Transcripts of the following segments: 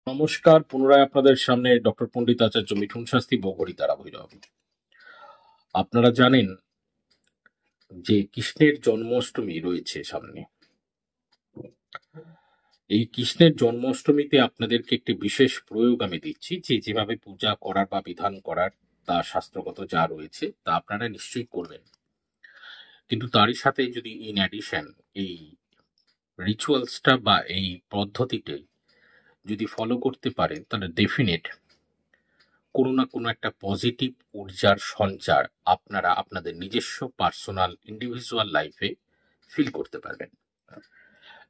নমস্কার, পুনরায় আপনাদের সামনে ডক্টর পণ্ডিত আচার্য মিঠুন শাস্ত্রী, বগরী তারা ভৈরব। আপনারা জানেন যে কৃষ্ণের জন্মাষ্টমী রয়েছে সামনে। এই কৃষ্ণের জন্মাষ্টমীতে আপনাদেরকে একটি বিশেষ প্রয়োগ আমি দিচ্ছি, যে যেভাবে পূজা করার বা বিধান করার তা শাস্ত্রগত যা রয়েছে তা আপনারা নিশ্চয়ই করবেন। কিন্তু তারই সাথে যদি ইন অ্যাডিশন এই রিচুয়ালসটা বা এই পদ্ধতিতে যদি ফলো করতে পারেন, তাহলে ডেফিনেট কোনো না কোনো একটা পজিটিভ ঊর্জার সঞ্চার আপনারা আপনাদের নিজস্ব পার্সোনাল ইন্ডিভিজুয়াল লাইফে ফিল করতে পারবেন।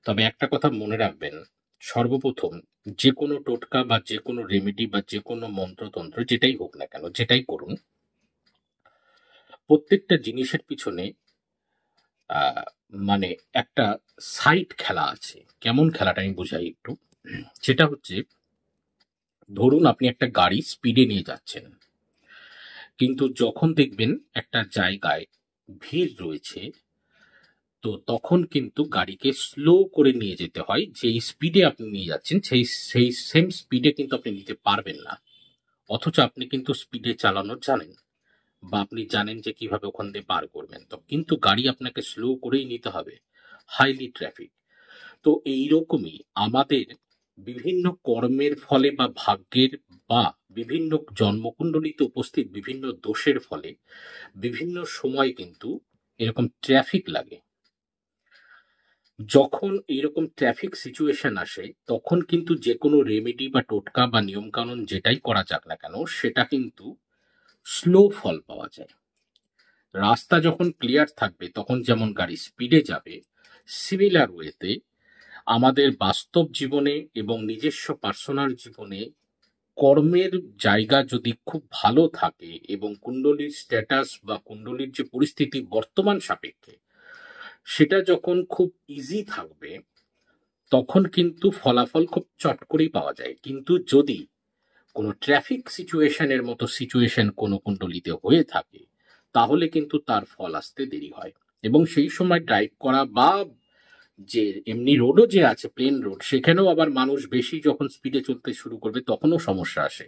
তবে একটা কথা মনে রাখবেন, সর্বপ্রথম যে কোনো টোটকা বা যে কোনো রেমেডি বা যে কোনো মন্ত্রতন্ত্র যেটাই হোক না কেন, যেটাই করুন, প্রত্যেকটা জিনিসের পিছনে আহ, মানে একটা সাইড খেলা আছে। কেমন খেলাটা আমি বোঝাই একটু। যেটা হচ্ছে, ধরুন আপনি একটা গাড়ি স্পিডে নিয়ে যাচ্ছেন, কিন্তু যখন দেখবেন একটা জায়গায় ভিড় রয়েছে, তো তখন কিন্তু গাড়িকে স্লো করে নিয়ে যেতে হয়। যেই স্পিডে আপনি নিয়ে যাচ্ছেন সেই সেই সেম স্পিডে কিন্তু আপনি নিতে পারবেন না। অথচ আপনি কিন্তু স্পিডে চালানো জানেন, বা আপনি জানেন যে কিভাবে ওখান দিয়ে পার করবেন, তো কিন্তু গাড়ি আপনাকে স্লো করেই নিতে হবে, হাইলি ট্রাফিক। তো এইরকমই আমাদের বিভিন্ন কর্মের ফলে বা ভাগ্যের বা বিভিন্ন জন্মকুণ্ডলিতে উপস্থিত বিভিন্ন দোষের ফলে বিভিন্ন সময় কিন্তু এরকম ট্রাফিক লাগে। যখন এইরকম ট্রাফিক সিচুয়েশন আসে, তখন কিন্তু যে কোনো রেমেডি বা টোটকা বা নিয়মকানুন যেটাই করা যাক না কেন, সেটা কিন্তু স্লো ফল পাওয়া যায়। রাস্তা যখন ক্লিয়ার থাকবে তখন যেমন গাড়ি স্পিডে যাবে, সিমিলার ওয়েতে আমাদের বাস্তব জীবনে এবং নিজস্ব পার্সোনাল জীবনে কর্মের জায়গা যদি খুব ভালো থাকে এবং কুণ্ডলীর স্ট্যাটাস বা কুণ্ডলীর যে পরিস্থিতি বর্তমান সাপেক্ষে সেটা যখন খুব ইজি থাকবে, তখন কিন্তু ফলাফল খুব চট করেই পাওয়া যায়। কিন্তু যদি কোনো ট্রাফিক সিচুয়েশনের মতো সিচুয়েশন কোনো কুণ্ডলিতে হয়ে থাকে, তাহলে কিন্তু তার ফল আসতে দেরি হয়। এবং সেই সময় ড্রাইভ করা বা যে এমনি রোডও যে আছে প্লেন রোড, সেখানেও আবার মানুষ বেশি যখন স্পিডে চলতে শুরু করবে তখনও সমস্যা আসে।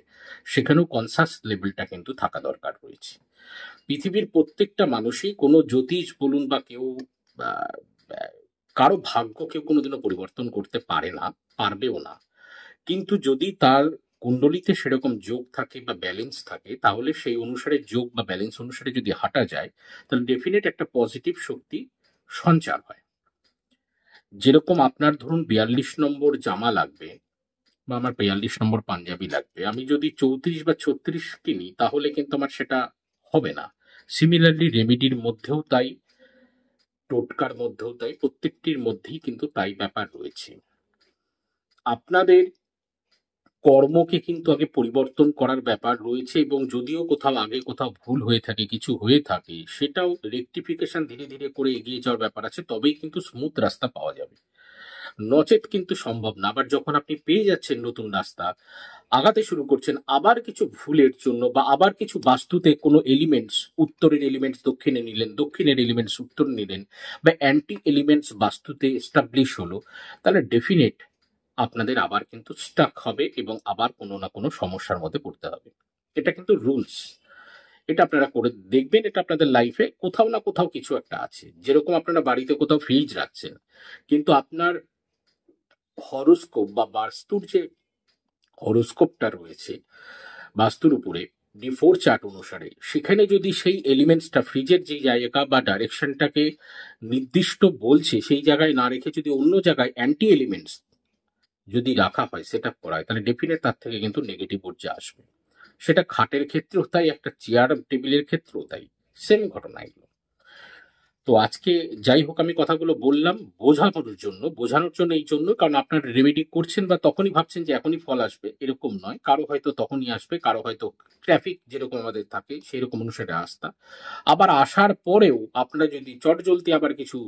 সেখানেও কনসাস লেভেলটা কিন্তু থাকা দরকার রয়েছে। পৃথিবীর প্রত্যেকটা মানুষই, কোনো জ্যোতিষ বলুন বা কেউ আহ, আহ, কারো ভাগ্য কেউ কোনোদিনও পরিবর্তন করতে পারে না, পারবেও না। কিন্তু যদি তার কুণ্ডলিতে সেরকম যোগ থাকে বা ব্যালেন্স থাকে, তাহলে সেই অনুসারে যোগ বা ব্যালেন্স অনুসারে যদি হাঁটা যায়, তাহলে ডেফিনেট একটা পজিটিভ শক্তি সঞ্চার হয়। যেরকম আপনার ধরুন 42 নম্বর জামা লাগবে বা আমার 42 নম্বর পাঞ্জাবি লাগবে, আমি যদি 34 বা 36 কিনি তাহলে কিন্তু আমার সেটা হবে না। সিমিলারলি রেমেডির মধ্যেও তাই, টোটকার মধ্যেও তাই, প্রত্যেকটির মধ্যেই কিন্তু তাই ব্যাপার রয়েছে। আপনাদের কর্মকে কিন্তু আগে পরিবর্তন করার ব্যাপার রয়েছে, এবং যদিও কোথাও আগে কোথাও ভুল হয়ে থাকে, কিছু হয়ে থাকে, সেটাও রেকটিফিকেশন ধীরে ধীরে করে এগিয়ে যাওয়ার ব্যাপার আছে, তবেই কিন্তু স্মুথ রাস্তা পাওয়া যাবে। নচেত কিন্তু সম্ভব না। আবার যখন আপনি পেয়ে যাচ্ছেন নতুন রাস্তা, আগাতে শুরু করছেন, আবার কিছু ভুলের জন্য বা আবার কিছু বাস্তুতে কোনো এলিমেন্টস, উত্তরের এলিমেন্টস দক্ষিণে নিলেন, দক্ষিণের এলিমেন্টস উত্তর নিলেন, বা অ্যান্টি এলিমেন্টস বাস্তুতে এস্টাবলিশ হলো, তাহলে ডেফিনেট আপনাদের আবার কিন্তু স্টাক হবে এবং আবার কোনো না কোনো সমস্যার মধ্যে পড়তে হবে। এটা কিন্তু রুলস। এটা আপনারা করে দেখবেন, এটা আপনাদের লাইফে কোথাও না কোথাও কিছু একটা আছে। যেরকম আপনারা বাড়িতে কোথাও ফ্রিজ রাখছেন, কিন্তু আপনার হরোস্কোপ বা বাস্তুর যে হরোস্কোপটা রয়েছে বাস্তুর উপরে, ডি4 চার্ট অনুসারে, সেখানে যদি সেই এলিমেন্টসটা ফ্রিজের যে জায়গা বা ডাইরেকশনটাকে নির্দিষ্ট বলছে সেই জায়গায় না রেখে যদি অন্য জায়গায় অ্যান্টি এলিমেন্টস যদি রাখা হয়, সেট আপ করা হয়, তাহলে ডেফিনেট তার থেকে কিন্তু নেগেটিভ ঊর্জা আসবে। সেটা খাটের ক্ষেত্রেও তাই, একটা চেয়ার টেবিলের ক্ষেত্রেও তাই, সেম ঘটনা এগুলো। তো আজকে যাই হোক, আমি কথাগুলো বললাম বোঝানোর জন্য এই জন্য, কারণ আপনার রেমেডি করছেন বা তখনই ভাবছেন যে এখনই ফল আসবে, এরকম নয়। কারো হয়তো তখনই আসবে, কারো হয়তো ট্রাফিক যেরকম আমাদের থাকে সেই রকম অনুসারে আসতা। আবার আসার পরেও আপনারা যদি চটজলদি আবার কিছু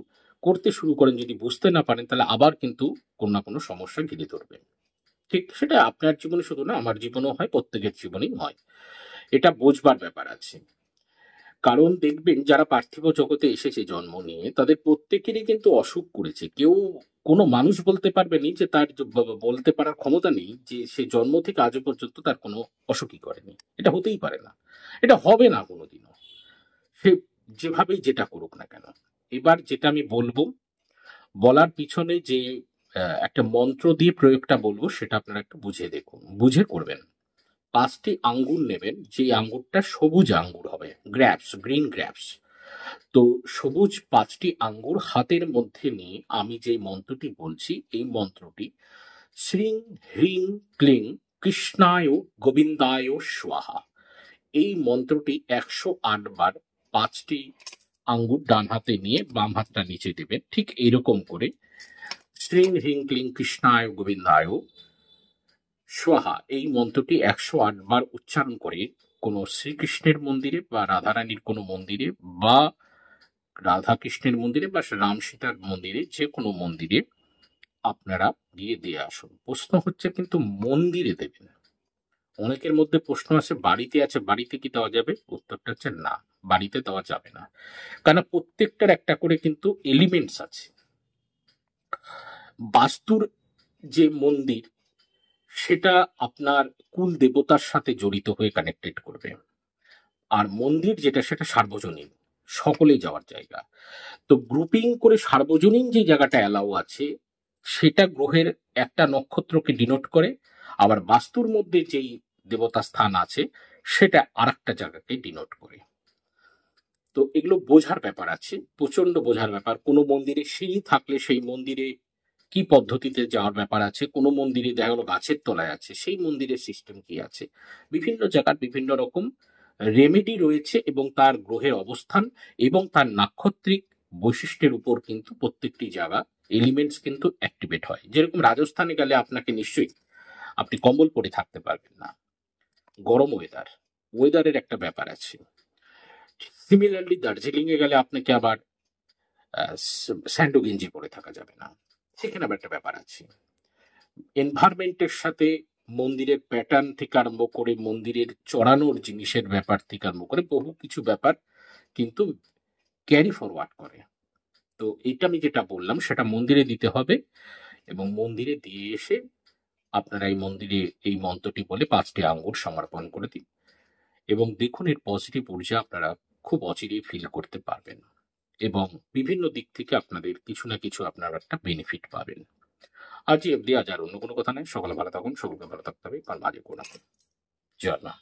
করতে শুরু করেন, যদি বুঝতে না পারেন, তাহলে আবার কিন্তু কোনো না কোনো সমস্যা ঘিরে ধরবে। ঠিক সেটা আপনার জীবনে শুধু না, আমার জীবনেও হয়, প্রত্যেকের জীবনেই হয়। এটা বোঝবার ব্যাপার আছে। কারণ দেখবেন যারা পার্থিব জগতে এসেছে জন্ম নিয়ে তাদের প্রত্যেকেরই কিন্তু অসুখ করেছে। কেউ কোনো মানুষ বলতে পারবে নি যে তার বলতে পারার ক্ষমতা নেই যে সে জন্ম থেকে আজও পর্যন্ত তার কোনো অসুখই করেনি। এটা হতেই পারে না। এটা হবে না কোনোদিনও। সে যেভাবেই যেটা করুক না কেন। এবার যেটা আমি বলবো, বলার পিছনে যে একটা মন্ত্র দিয়ে প্রয়োগটা বলবো সেটা আপনারা একটু বুঝে দেখুন, বুঝে করবেন। ৫টি আঙ্গুর নেবেন, যে আঙ্গুরটা সবুজ আঙ্গুর হবে, গ্র্যাপস, গ্রিন গ্র্যাপস। তো সবুজ ৫টি আঙ্গুর হাতের মধ্যে নিয়ে আমি যে মন্ত্রটি বলছি এই মন্ত্রটি শ্রীং হ্রিং ক্লিং কৃষ্ণায় গোবিন্দায় স্বাহা, এই মন্ত্রটি ১০৮ বার ৫টি আঙ্গুর ডান হাতে নিয়ে বাম হাতটা নিচে দেবেন, ঠিক এইরকম করে শ্রীং হ্রিং ক্লিং কৃষ্ণায় গোবিন্দায় স্বাহা এই মন্ত্রটি ১০৮ বার উচ্চারণ করে কোনো শ্রীকৃষ্ণের মন্দিরে বা রাধারানীর কোনো মন্দিরে বা রাধাকৃষ্ণের মন্দিরে বা রাম সীতার মন্দিরে, যে কোনো মন্দিরে আপনারা গিয়ে দিয়ে আসুন। প্রশ্ন হচ্ছে কিন্তু মন্দিরে দেবেন। অনেকের মধ্যে প্রশ্ন আছে বাড়িতে আছে, বাড়িতে কি দেওয়া যাবে? উত্তরটা হচ্ছে না, বাড়িতে দেওয়া যাবে না। কারণ প্রত্যেকটার একটা করে কিন্তু এলিমেন্টস আছে। বাস্তুর যে মন্দির সেটা আপনার কুল দেবতার সাথে জড়িত হয়ে কানেক্টেড করবে। আর মন্দির যেটা সেটা সার্বজনীন, সকলেই যাওয়ার জায়গা। তো গ্রুপিং করে সার্বজনীন যে জায়গাটা অ্যালাউ আছে সেটা গ্রহের একটা নক্ষত্রকে ডিনোট করে, আবার বাস্তুর মধ্যে যেই দেবতা স্থান আছে সেটা আর একটা জায়গাকে ডিনোট করে। তো এগুলো বোঝার ব্যাপার আছে, প্রচন্ড বোঝার ব্যাপার। কোনো মন্দিরে সিঁড়ি থাকলে সেই মন্দিরে কি পদ্ধতিতে যাওয়ার ব্যাপার আছে, কোনো মন্দিরে দেখা গেলো গাছের তলায় আছে সেই মন্দিরের সিস্টেম কি আছে, বিভিন্ন জায়গার বিভিন্ন রকম রেমেডি রয়েছে এবং তার গ্রহের অবস্থান এবং তার নাক্ষত্রিক বৈশিষ্ট্যের উপর কিন্তু প্রত্যেকটি জায়গা এলিমেন্টস কিন্তু অ্যাক্টিভেট হয়। যেরকম রাজস্থানে গেলে আপনাকে নিশ্চয়ই আপনি কম্বল পরে থাকতে পারবেন না, গরম ওয়েদারের একটা ব্যাপার আছে। সিমিলারলি দার্জিলিং এ গেলে আপনাকে আবার স্যান্ডো গেঞ্জি পরে থাকা যাবে না, সেখানে আবার একটা ব্যাপার আছে। এনভায়রনমেন্টের সাথে মন্দিরের প্যাটার্ন থেকে আরম্ভ করে মন্দিরের চড়ানোর জিনিসের ব্যাপার থেকে আরম্ভ করে বহু কিছু ব্যাপার কিন্তু ক্যারি ফরওয়ার্ড করে। তো এটা আমি যেটা বললাম সেটা মন্দিরে দিতে হবে এবং মন্দিরে দিয়ে এসে আপনারা এই মন্দিরে এই মন্ত্রটি বলে ৫টি আঙ্গুর সমর্পণ করে দিন এবং দেখুন এর পজিটিভ ঊর্জা আপনারা খুব অচিরেই ফিল করতে পারবেন এবং বিভিন্ন দিক থেকে আপনাদের কিছু না কিছু আপনারা একটা বেনিফিট পাবেন। আজ অব্দি, আজ আর অন্য কোনো কথা নাই। সকলে ভালো থাকুন, সকলকে ভালো থাকতে হবে, কারণ আজকে কোনো জয় মা।